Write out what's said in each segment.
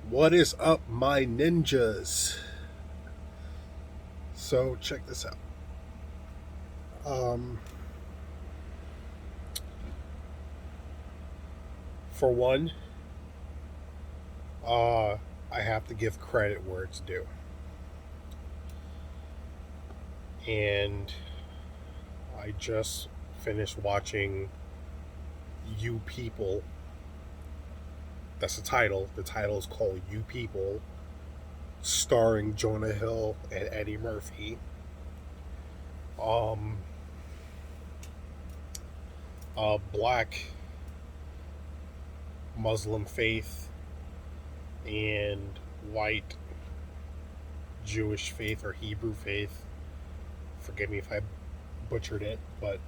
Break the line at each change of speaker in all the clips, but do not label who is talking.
What is up, my ninjas? So, check this out. Um, for one, uh, I have to give credit where it's due. And I just finished watching You People. That's the title. The title is called You People, starring Jonah Hill and Eddie Murphy. Um, Black Muslim faith and white Jewish faith or Hebrew faith. Forgive me if I butchered it, but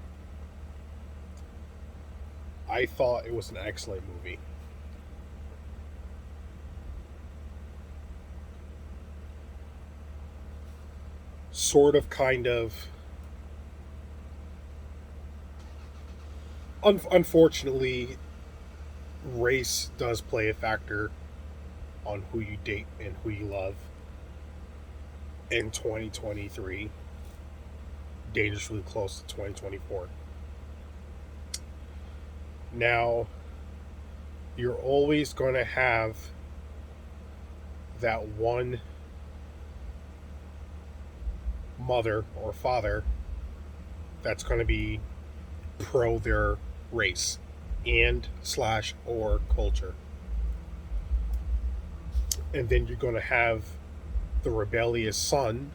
I thought it was an excellent movie. Sort of, kind of. Unfortunately, race does play a factor on who you date and who you love in 2023, dangerously close to 2024. Now, you're always going to have that one mother or father that's going to be pro their race and slash or culture. And then you're going to have the rebellious son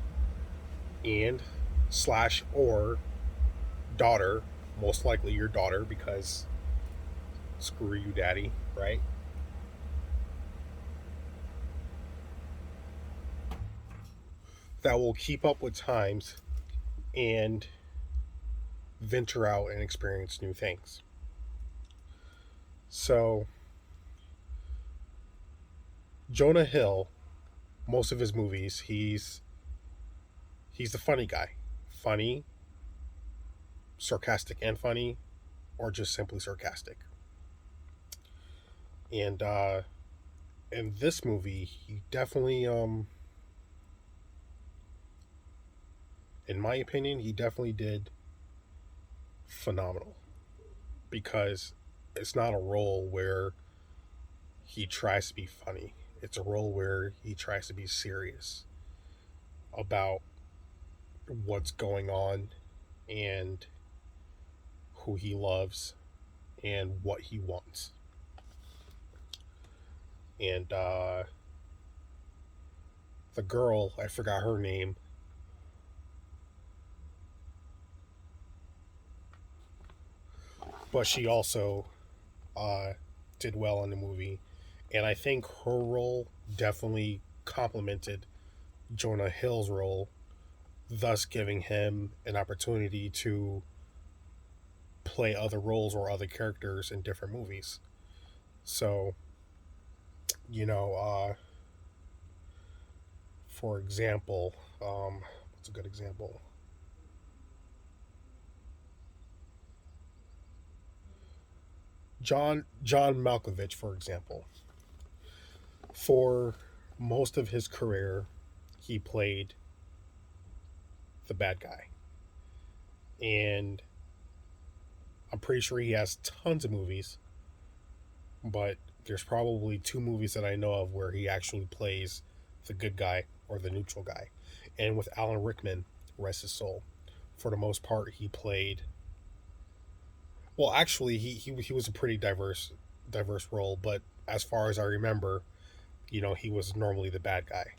and slash or daughter, most likely your daughter because screw you, daddy, right? That will keep up with times and venture out and experience new things. So, Jonah Hill, most of his movies, he's the funny guy. Funny, sarcastic and funny, or just simply sarcastic. And in this movie, he definitely in my opinion, he definitely did phenomenal because it's not a role where he tries to be funny. It's a role where he tries to be serious about what's going on and who he loves and what he wants. And the girl, I forgot her name, but she also uh, did well in the movie. And I think her role definitely complemented Jonah Hill's role, thus giving him an opportunity to play other roles or other characters in different movies. So, you know, for example, what's a good example? John Malkovich, for example. For most of his career, he played the bad guy, and I'm pretty sure he has tons of movies, but there's probably two movies that I know of where he actually plays the good guy or the neutral guy. And with Alan Rickman, rest his soul, for the most part, he played. Well, actually, he was a pretty diverse role, but as far as I remember, he was normally the bad guy.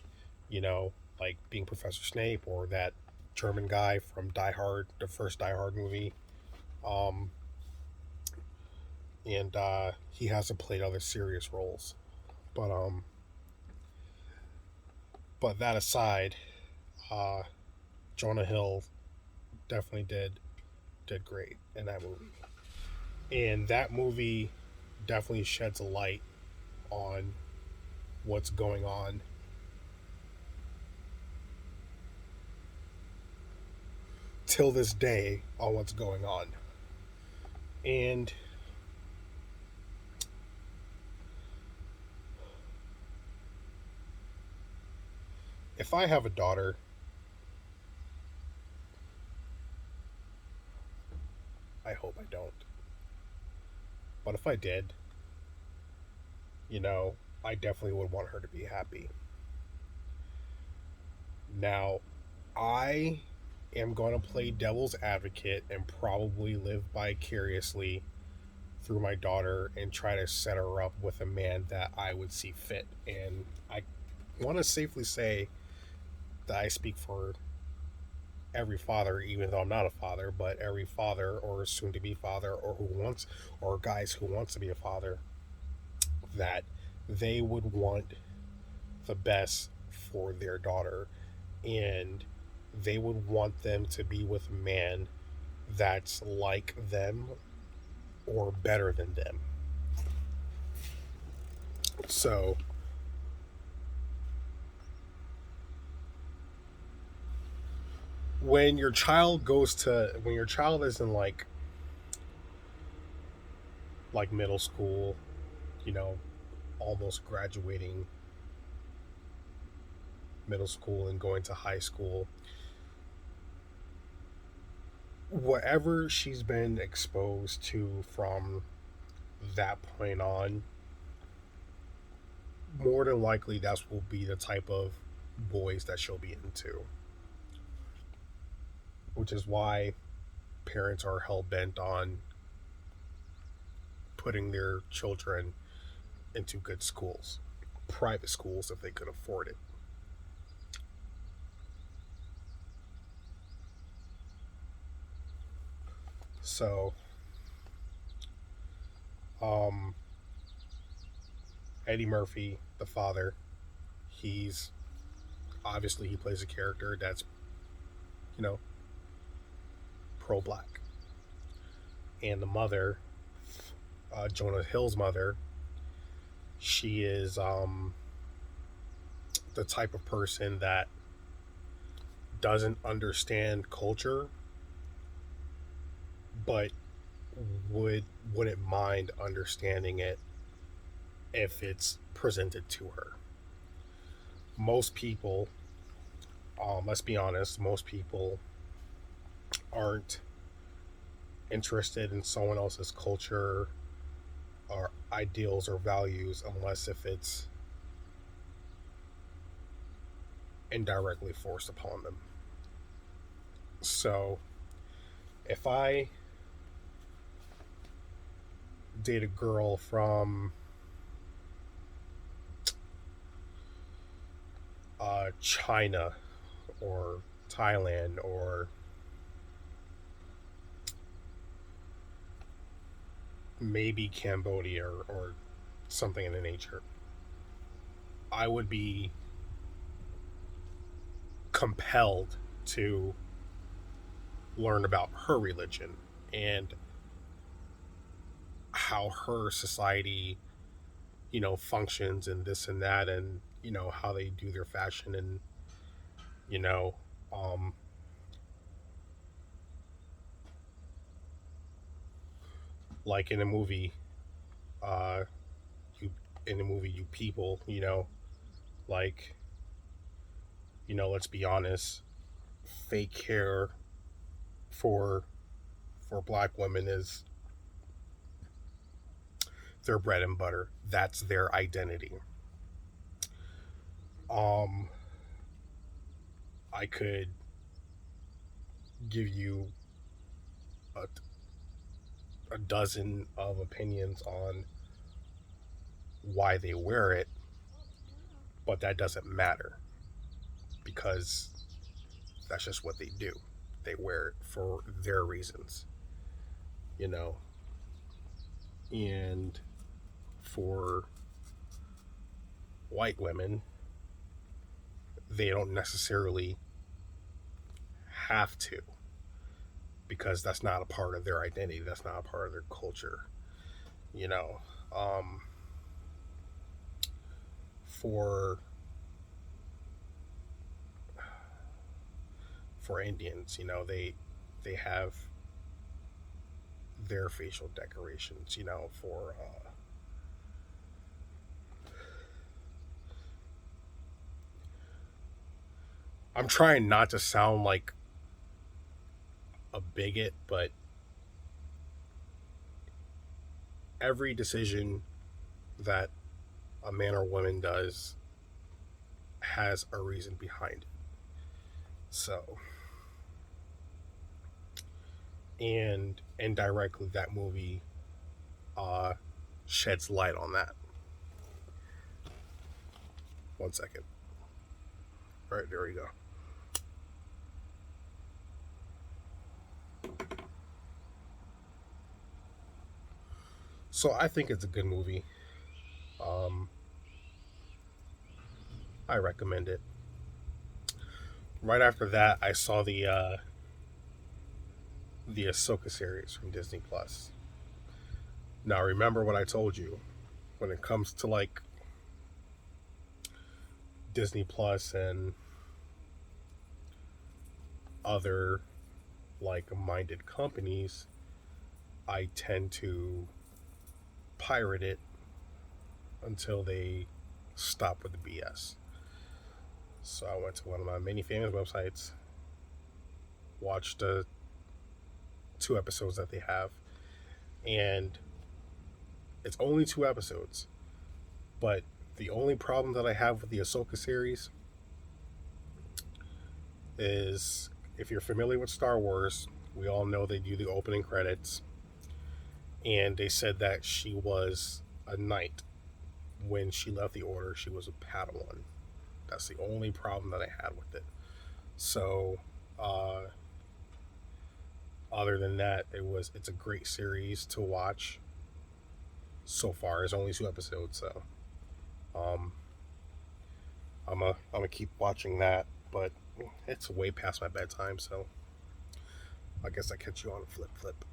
Like being Professor Snape or that German guy from Die Hard, the first Die Hard movie. Um, and he hasn't played other serious roles. But but that aside, uh, Jonah Hill definitely did great in that movie, and that movie definitely sheds a light on what's going on till this day on what's going on. And if I have a daughter, I hope I don't. But if I did, you know, I definitely would want her to be happy. Now, I am going to play devil's advocate and probably live vicariously through my daughter and try to set her up with a man that I would see fit. And I want to safely say that I speak for every father, even though I'm not a father, but every father or soon to be father or who wants, or guys who wants to be a father, that they would want the best for their daughter, and they would want them to be with a man that's like them or better than them. So when your child is in like middle school, you know, almost graduating middle school and going to high school, whatever she's been exposed to from that point on, more than likely that will be the type of boys that she'll be into. Which is why parents are hell bent on putting their children into good schools, private schools if they could afford it. So, um, Eddie Murphy, the father, he's obviously he plays a character that's, you know, pro black. And the mother, Jonah Hill's mother, she is the type of person that doesn't understand culture, but wouldn't mind understanding it if it's presented to her. Most people, let's be honest, most people aren't interested in someone else's culture or ideals or values unless if it's indirectly forced upon them. So if I date a girl from China or Thailand or maybe Cambodia or something in the nature, I would be compelled to learn about her religion and how her society, you know, functions and this and that, and you know how they do their fashion, and you know, um, like in a movie, uh, you in the movie You People, you know, like let's be honest, fake hair for black women is their bread and butter. That's their identity. Um, I could give you a, a dozen of opinions on why they wear it, but that doesn't matter because that's just what they do. They wear it for their reasons, you know. And for white women, they don't necessarily have to because that's not a part of their identity. That's not a part of their culture, you know. Um, for Indians, you know, they have their facial decorations, you know, for I'm trying not to sound like a bigot, but every decision that a man or woman does has a reason behind it. So, and indirectly, that movie uh, sheds light on that. One second. All right, there we go. So I think it's a good movie. Um, I recommend it. Right after that, I saw the Ahsoka series from Disney Plus. Now, remember what I told you when it comes to like Disney Plus and other like minded companies, I tend to pirate it until they stop with the BS. So I went to one of my many famous websites, watched the 2 episodes that they have, and it's only 2 episodes. But the only problem that I have with the Ahsoka series is if you're familiar with Star Wars, we all know they do the opening credits, and they said that she was a knight. When she left the order, she was a Padawan. That's the only problem that I had with it. So, uh, other than that, it's a great series to watch. So far, it's only 2 episodes, so um, I'm gonna keep watching that. But it's way past my bedtime, so I guess I catch you on a flip flip.